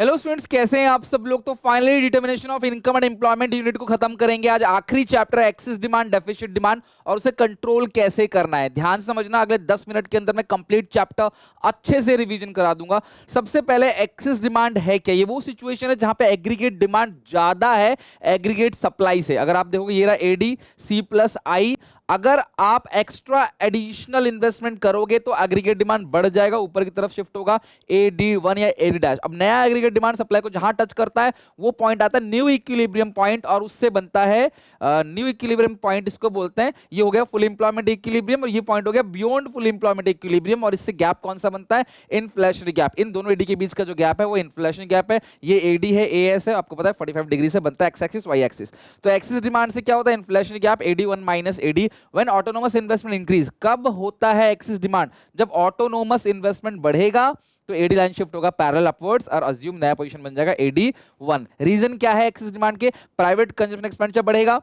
Hello students, कैसे हैं आप सब लोग। तो finally determination of income and employment unit को खत्म करेंगे आज। आखिरी chapter excess demand, deficit demand और उसे कंट्रोल कैसे करना है। ध्यान से समझना, अगले 10 मिनट के अंदर मैं कंप्लीट चैप्टर अच्छे से रिवीजन करा दूंगा। सबसे पहले एक्सेस डिमांड है क्या? ये वो सिचुएशन है जहां पे एग्रीगेट डिमांड ज्यादा है एग्रीगेट सप्लाई से। अगर आप देखोगे ये रहा एडी सी प्लस आई, अगर आप एक्स्ट्रा एडिशनल इन्वेस्टमेंट करोगे तो एग्रीगेट डिमांड बढ़ जाएगा, ऊपर की तरफ शिफ्ट होगा AD1 या AD डैश। अब नया एग्रीगेट डिमांड सप्लाई को जहां टच करता है वो पॉइंट आता है न्यू इक्विलिब्रियम पॉइंट, और उससे बनता है न्यू इक्विलिब्रियम पॉइंट, इसको बोलते हैं। ये हो गया फुल इंप्लॉयमेंट इक्विलिब्रियम और ये पॉइंट हो गया बियॉन्ड फुल इंप्लॉयमेंट इक्विलिब्रियम। और इससे गैप कौन सा बनता है? Inflationary gap. इन दोनों एडी के बीच का जो गैप है वो इन्फ्लेशन गैप है। ये एडी है, एएस है, आपको पता है 45 डिग्री से बनता है एक्स एक्सिस वाई एक्सिस। तो एक्सिस डिमांड से क्या होता है? Inflation gap AD1 minus AD when autonomous investment increase. कब होता है एक्सिस डिमांड? जब ऑटोनोमस इन्वेस्टमेंट बढ़ेगा तो एडी लाइन शिफ्ट होगा पैरेलल अपवर्ड्स और अज्यूम नया पोजीशन बन जाएगा AD1। रीजन क्या है एक्सिस डिमांड के? प्राइवेट कंजम्पशन एक्सपेंडिचर बढ़ेगा,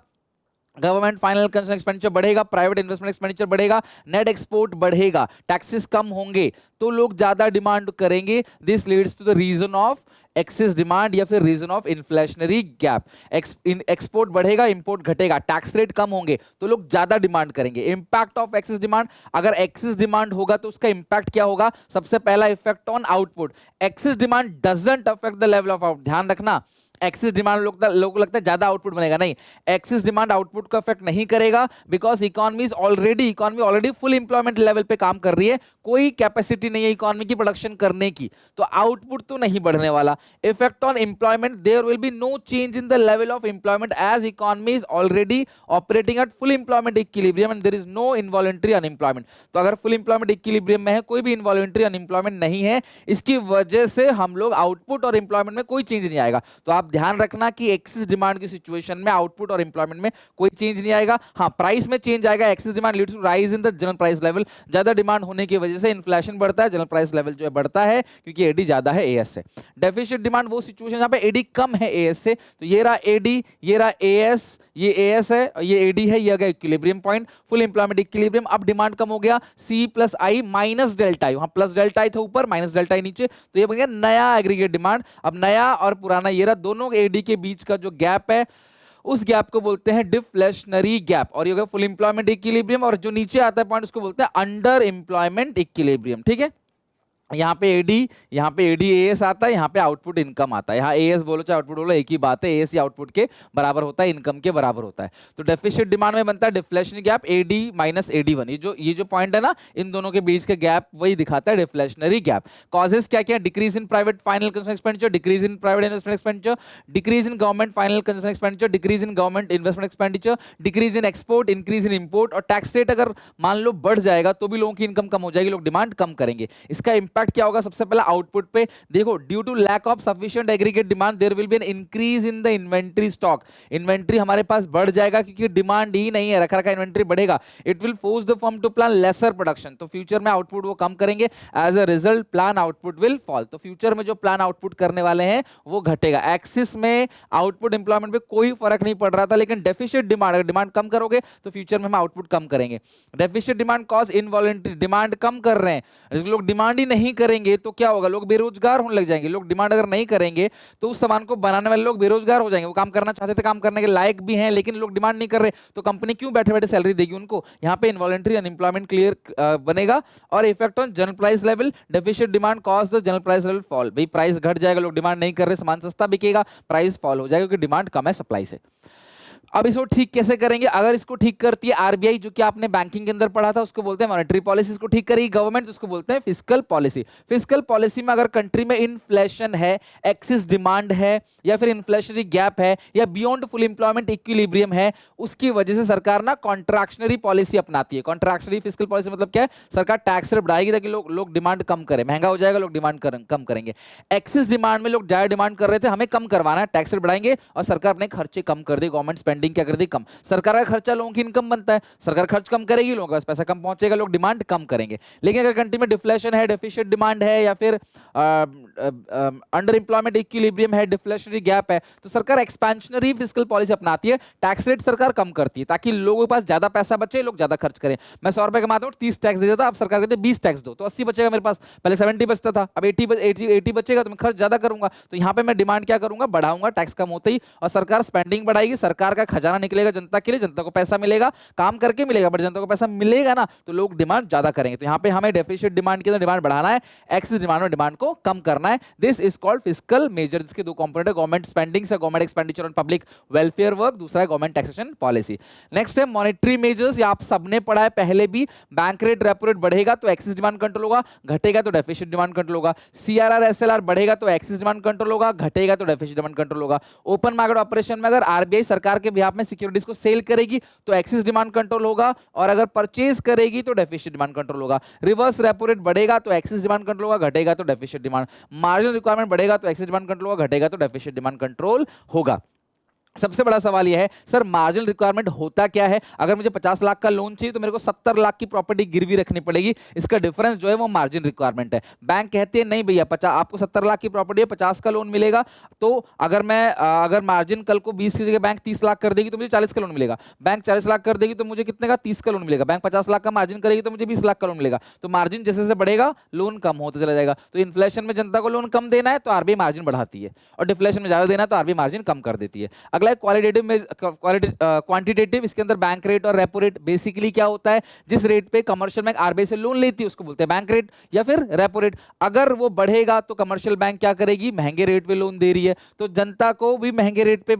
गवर्नमेंट फाइनल कंजम्पशन एक्सपेंडिचर बढ़ेगा, प्राइवेट इन्वेस्टमेंट एक्सपेंडिचर बढ़ेगा, नेट एक्सपोर्ट बढ़ेगा, टैक्सेस कम होंगे तो लोग ज्यादा डिमांड करेंगे। This leads to the reason of excess demand या फिर reason of inflationary gap. Export बढ़ेगा, इंपोर्ट घटेगा, टैक्स रेट कम होंगे तो लोग ज्यादा डिमांड करेंगे। इंपैक्ट ऑफ एक्सेस डिमांड, अगर एक्सेस डिमांड होगा तो उसका इंपैक्ट क्या होगा? सबसे पहला effect on output. Excess demand doesn't affect the level of output. ध्यान रखना, एक्सिस डिमांड लोगों को लगता है ज्यादा आउटपुट बनेगा, नहीं। एक्सिस डिमांड आउटपुट का इफेक्ट नहीं करेगा because economy already full employment level पे काम कर रही है, कोई कैपेसिटी नहीं है इकोनॉमी की प्रोडक्शन करने की, तो आउटपुट तो नहीं बढ़ने वाला। Effect on employment, there will be no change in the level of employment as economy is already operating at full employment equilibrium and there is no involuntary unemployment. तो अगर फुल इंप्लॉयमेंट इक्विलिब्रियम में है, कोई भी involuntary unemployment नहीं है, इसकी वजह से हम लोग आउटपुट और एम्प्लॉयमेंट में कोई चेंज नहीं आएगा। तो आप ध्यान रखना कि एक्सेस डिमांड की सिचुएशन में आउटपुट और एम्प्लॉयमेंट में कोई चेंज नहीं आएगा। हाँ, प्राइस में चेंज आएगा। Excess demand leads to rise in the general price level. ज्यादा डिमांड होने की वजह से इन्फ्लेशन बढ़ता है, जनरल प्राइस लेवल जो है बढ़ता है क्योंकि एडी ज्यादा है एएस से। डेफिसिट डिमांड वो सिचुएशन जहां पे एडी कम है एएस से। तो ये रहा एडी, ये रहा एएस, ये एएस है, ये एडी है, ये आ गया equilibrium point, full employment equilibrium. अब डिमांड कम हो गया, C plus I minus delta I, वहां प्लस डेल्टा आई था ऊपर, माइनस डेल्टा आई नीचे, तो ये बन गया नया एग्रीगेट डिमांड। अब नया और पुराना ये रहा, दोनों एडी के बीच का जो गैप है उस गैप को बोलते हैं डिफ्लेशनरी गैप। और ये हो गया फुल इंप्लॉयमेंट इक्विलिब्रियम, और जो नीचे आता है पॉइंट उसको बोलते हैं अंडर इंप्लॉयमेंट इक्विलिब्रियम। ठीक है, यहाँ पे एडी एएस आता है, यहाँ पे आउटपुट इनकम आता है। यहाँ एएस बोलो चाहे आउटपुट बोलो एक ही बात है, एएस या आउटपुट के बराबर होता है, इनकम के बराबर होता है। तो डेफिसिट डिमांड में बनता है deflationary gap AD minus AD1। ये जो पॉइंट है ना, इन दोनों के बीच का गैप वही दिखाता है डिफ्लेशनरी गैप। कॉजेस क्या क्या? Decrease in private final consumption expenditure, decrease in private investment expenditure, decrease in government final consumption expenditure, decrease in government investment expenditure, decrease in export, increase in import. और tax rate अगर मान लो बढ़ जाएगा तो भी लोगों की इनकम कम हो जाएगी, लोग डिमांड कम करेंगे। इसका इंपैक्ट क्या होगा? सबसे आउटपुट पे देखो, due to lack of sufficient aggregate demand there will be an increase in the inventory stock. Inventory हमारे पास बढ़ जाएगा क्योंकि डिमांड ही नहीं है, रखा रखा इन्वेंटरी बढ़ेगा। It will force the firm to plan lesser production, तो फ्यूचर में आउटपुट वो कम करेंगे, as a result plan output will fall. तो फ्यूचर में जो प्लान आउटपुट करने वाले हैं वो घटेगा। एक्सिस में आउटपुट इंप्लॉयमेंट पे कोई फर्क नहीं पड़ रहा था, लेकिन डेफिसिट डिमांड, अगर डिमांड कम करोगे तो फ्यूचर में हम आउटपुट कम करेंगे। Deficit demand cause involuntary, demand कम कर रहे हैं, लोग डिमांड ही नहीं करेंगे तो क्या होगा? लोग बेरोजगार होने लग जाएंगे। लोग डिमांड अगर नहीं करेंगे तो उस सामान को बनाने वाले लोग बेरोजगार हो जाएंगे। वो काम करना चाहते थे, काम करने के लायक भी हैं, लेकिन लोग डिमांड नहीं कर रहे, तो कंपनी क्यों बैठे बैठे सैलरी देगी उनको? यहाँ पे इनवॉलंटरी अनएम्प्लॉयमेंट क्लियर बनेगा। और effect on general price level, deficit demand cause the general price level fall. भाई प्राइस घट जाएगा, लोग डिमांड नहीं कर रहे, सामान सस्ता बिकेगा, प्राइस फॉल हो जाएगा क्योंकि डिमांड कम है सप्लाई से। अब इसको ठीक कैसे करेंगे? अगर इसको ठीक करती है आरबीआई, जो कि आपने बैंकिंग के अंदर पढ़ा था, उसको बोलते हैं मॉनेटरी पॉलिसी। इसको ठीक करेगी गवर्नमेंट, उसको बोलते हैं फिस्कल पॉलिसी। फिस्कल पॉलिसी में अगर कंट्री में इन्फ्लेशन है, एक्सिस डिमांड है, या फिर इन्फ्लेशनरी गैप है, या बियॉन्ड फुल इंप्लॉयमेंट इक्विलिब्रियम है, उसकी वजह से सरकार ना कॉन्ट्रैक्शनरी पॉलिसी अपनाती है। कॉन्ट्रैक्शनरी फिस्कल पॉलिसी मतलब क्या है? सरकार टैक्स रेट बढ़ाएगी ताकि लोग डिमांड कम करें, महंगा हो जाएगा, लोग डिमांड कम करेंगे। एक्सिस डिमांड में लोग ज्यादा डिमांड कर रहे थे, हमें कम करवाना है, टैक्स रेट बढ़ाएंगे और सरकार अपने खर्चे कम कर दे, गवर्नमेंट स्पेंडिंग स्पेंडिंग क्या कर दी, कम। सरकार का खर्चा, लोगों की इनकम बनता है, सरकार खर्च कम करेगी, लोगों के पास पैसा कम पहुंचेगा, लोग डिमांड कम करेंगे। लेकिन अगर कंट्री में डिफ्लेशन है, डेफिशिएंट डिमांड है, या फिर अंडर एम्प्लॉयमेंट इक्विलिब्रियम है, डिफ्लेशनरी गैप है, तो सरकार एक्सपेंशनरी फिस्कल पॉलिसी अपनाती है, टैक्स रेट सरकार कम करती है ताकि लोगों के पास ज्यादा पैसा बचे, लोग ज्यादा खर्च करें। मैं 100 रुपए कमाता हूँ, 30 टैक्स दे देता, अब सरकार कहते हैं 20 टैक्स दो, तो 80 बचेगा मेरे पास, पहले 70 बचता था, अब 80 बचेगा, तो मैं खर्च ज्यादा करूंगा। तो यहाँ पे मैं डिमांड क्या करूंगा, बढ़ाऊंगा, टैक्स कम होते ही, और सरकार स्पेंडिंग बढ़ाएगी, सरकार का खजाना निकलेगा जनता के लिए, जनता को पैसा मिलेगा, काम करके मिलेगा, बट जनता को पैसा मिलेगा ना, तो लोग डिमांड ज्यादा करेंगे। तो यहाँ पे हमें डेफिशिएंट डिमांड के अंदर डिमांड बढ़ाना है, एक्सेस डिमांड में डिमांड को कम करना है। This is called fiscal measure, जिसके दो कंपोनेंट है, गवर्नमेंट स्पेंडिंग से government expenditure on public welfare work, दूसरा है गवर्नमेंट टैक्सेशन पॉलिसी। नेक्स्ट है मॉनेटरी मेजर्स, ये आप सबने पढ़ा है पहले भी, बैंक रेट रेपो रेट बढ़ेगा तो एक्सेस डिमांड कंट्रोल होगा, घटेगा तो डेफिशिएंट डिमांड कंट्रोल होगा। सीआरआर एसएलआर बढ़ेगा तो एक्सेस डिमांड कंट्रोल होगा, घटेगा तो डेफिशिएंट डिमांड कंट्रोल होगा। ओपन मार्केट ऑपरेशन में अगर आरबीआई सरकार के बिहाफ में सिक्योरिटीज को सेल करेगी तो एक्सेस डिमांड कंट्रोल होगा, और अगर परचेज करेगी तो डेफिशिएंट डिमांड कंट्रोल होगा। रिवर्स रेपो रेट बढ़ेगा तो एक्सेस डिमांड कंट्रोल होगा, घटेगा तो डेफिशिएंट डिमांड। मार्जिनल रिक्वायरमेंट बढ़ेगा तो एक्सेस डिमांड कंट्रोल होगा, घटेगा तो डेफिशिएंट डिमांड कंट्रोल होगा। सबसे बड़ा सवाल यह है, सर मार्जिनल रिक्वायरमेंट होता क्या है? अगर मुझे 50 लाख का लोन चाहिए तो मेरे को 70 लाख की प्रॉपर्टी गिरवी रखनी पड़ेगी, इसका डिफरेंस जो है वो मार्जिन रिक्वायरमेंट है। बैंक कहते हैं नहीं भैया, 50 आपको 70 लाख की प्रॉपर्टी है, 50 का लोन मिलेगा, तो अगर मार्जिन कल को 20 की जगह बैंक 30 लाख कर देगी तो मुझे 40 का लोन मिलेगा, बैंक 40 लाख कर देगी तो मुझे कितने का, 30 का लोन मिलेगा, बैंक 50 लाख का मार्जिन करेगी तो मुझे 20 लाख का लोन मिलेगा। तो मार्जिन जैसे जैसे बढ़ेगा लोन कम होता चला जाएगा। तो इन्फ्लेशन में जनता को लोन कम देना है तो आरबीआई मार्जिन बढ़ाती है, और डिफ्लेशन में ज्यादा देना है तो आरबीआई मार्जिन कम कर देती है। अगला है क्वालिटेटिव क्वांटिटेटिव, इसके अंदर बैंक रेट और रेपो रेट। बेसिकली क्या होता है, जिस रेट पे कमर्शियल बैंक आरबीआई से लोन लेती है उसको बोलते हैं बैंक रेट या फिर रेपो रेट। अगर वो बढ़ेगा तो कमर्शियल बैंक क्या करेगी, महंगे रेट पे लोन दे रही है तो जनता को भी महंगे रेट पे,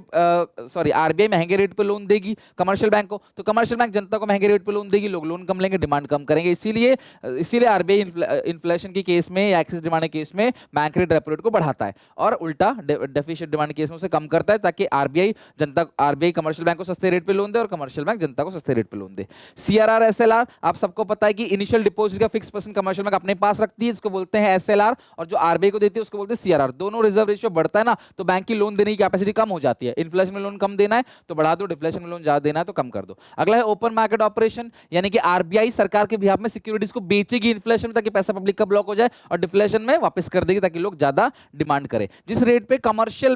सॉरी आरबीआई महंगे रेट पे लोन देगी कमर्शियल बैंक को, तो कमर्शियल बैंक जनता को महंगे रेट पे लोन देगी, लोग लोन कम लेंगे, डिमांड कम करेंगे। इसीलिए आरबीआई इन्फ्लेशन की केस में या एक्सेस डिमांड के केस में बैंक रेट रेपो रेट को बढ़ाता है, और उल्टा डेफिशिएंट डिमांड केस में उसे कम करता है, ताकि आरबीआई कमर्शियल बैंक को सस्ते रेट पे लोन दे और कमर्शियल बैंक जनता को सस्ते रेट पे लोन दे। सीआरआर एसएलआर, आप सबको पता है कि इनिशियल डिपॉजिट का फिक्स परसेंट कमर्शियल बैंक अपने पास रखती है, इसको बोलते हैं एसएलआर, और जो आरबीआई को देती है उसको बोलते हैं सीआरआर। दोनों रिजर्व रेशियो बढ़ता है ना, तो बैंक की लोन देने की कैपेसिटी कम हो जाती है। इन्फ्लेशन में लोन कम देना है तो बढ़ा दो, डिफ्लेशन में लोन ज्यादा देना है तो कम कर दो। अगला है ओपन मार्केट ऑपरेशन, यानी कि आरबीआई सरकार के बिहाफ में सिक्योरिटीज को बेचेगी इन्फ्लेशन में ताकि पैसा पब्लिक का ब्लॉक हो जाए, और डिफ्लेशन में वापस कर देगी ताकि लोग ज्यादा डिमांड करें। जिस रेट पे कमर्शियल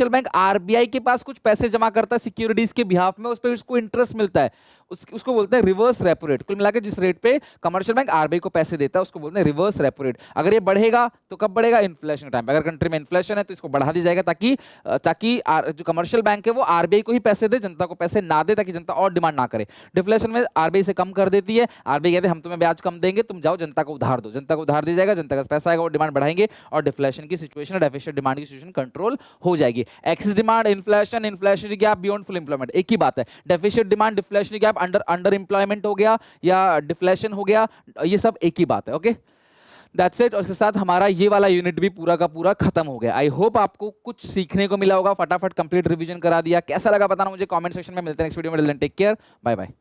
बैंक आरबीआई के पास कुछ पैसे जमा करता है सिक्योरिटीज के बिहाफ में, उस पर उसको इंटरेस्ट मिलता है, उसको बोलते हैं रिवर्स रेपो रेट। कुल मिलाकर जिस रेट पे कमर्शियल बैंक आरबीआई को पैसे देता है उसको बोलते हैं रिवर्स रेपो रेट। अगर ये बढ़ेगा तो कब बढ़ेगा, इन्फ्लेशन के टाइम पे। अगर कंट्री में इन्फ्लेशन है तो इसको बढ़ा दी जाएगा ताकि जो कमर्शियल बैंक है वो आरबीआई को ही पैसे दे, जनता को पैसे ना दे, ताकि जनता और डिमांड ना करे। डिफ्लेशन में आरबीआई से कम कर देती है, आरबीआई कहते हैं हम तुम्हें ब्याज कम देंगे, तुम जाओ जनता को उधार दो, जनता को उधार दी जाएगा, जनता का पैसा आएगा, वो डिमांड बढ़ाएंगे, और डिफ्लेशन की सिचुएशन, डेफिशिएंट डिमांड की सिचुएशन कंट्रोल हो जाएगी। Excess demand, inflation, inflationary gap, beyond full employment, एक ही बात है। Deficient demand, deflationary gap, under employment हो गया या डिफ्लेशन हो गया, ये सब एक ही बात है। Okay, that's it. और इसके साथ हमारा ये वाला यूनिट भी पूरा का पूरा खत्म हो गया। आई होप आपको कुछ सीखने को मिला होगा, फटाफट कंप्लीट रिवीजन करा दिया। कैसा लगा बताना मुझे कमेंट सेक्शन में। मिलते हैं नेक्स्ट वीडियो में, टेक केयर, बाय बाय।